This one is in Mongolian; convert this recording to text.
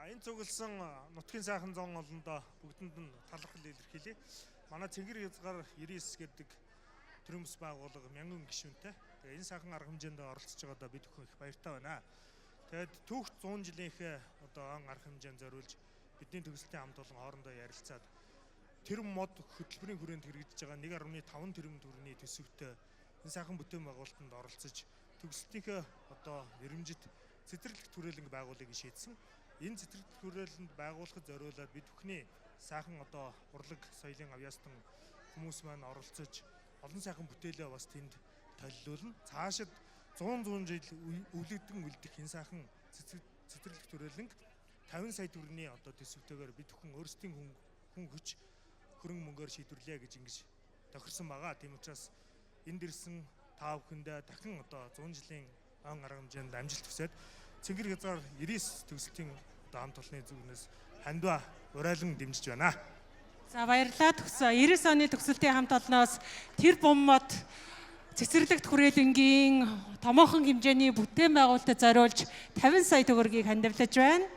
Энэ цугласан нутгийн сайхан зон олондоо бүгдэнд нь талархал илэрхийлье. Манай Цэнгэр хязгаар 99 гэдэг төрөмс байгууллага мянган гишүүнтэй. Тэгээ энэ сайхан арга хэмжээнд оролцож байгаадаа бид бүхэн их баяртай байна. Тэгээд түүх 100 жилийнх он арга хэмжээнд зориулж бидний төгсөлтийн хамт олон хоорондоо ярилцаад тэр мод хөтөлбөрийн хүрээнд хэрэгжиж байгаа 1.5 тэрбум төгрөгийн төсөвтэй энэ сайхан бүтээн байгуулалтанд оролцож төгсөлтийнхээ нэрэмжит цэцэрлэгт хүрээлэнг байгуулахыг шийдсэн. Энэ цэцэрлэгт хүрээлэнд байгуулахад зориулаад бид бүхний сайхан урлаг соёлын авьяастан хүмүүс маань оролцож олон сайхан бүтээлээ бас тэнд толилуулна. Цаашид 100 жил өвлөгдөн үлдэх энэ сайхан цэцэрлэгт хүрээлэнг 50 сая төгрөгийн төсөвтэйгээр бид бүхэн өөрсдийн хүн хүч хөрөнгө мөнгөөр шийдвэрлэе гэж ингэж тохирсон байгаа. Тийм учраас энд ирсэн та бүхэндээ дахин 100 жилийн он арга хэмжээнд амжилт хүсээд Цэнгэр хязгаар 99 төгсөлтийн хамт олонны зүгнээс хандва урайлан дэмжиж байна. За баярлалаа. 99 оны төгсөлтийн хамт олноос тэр боммод цэцэрлэгт хүрээлэнгийн томоохон хэмжээний бүтээн байгуулалтад зориулж 50 сая төгрөгийг хандивлаж байна.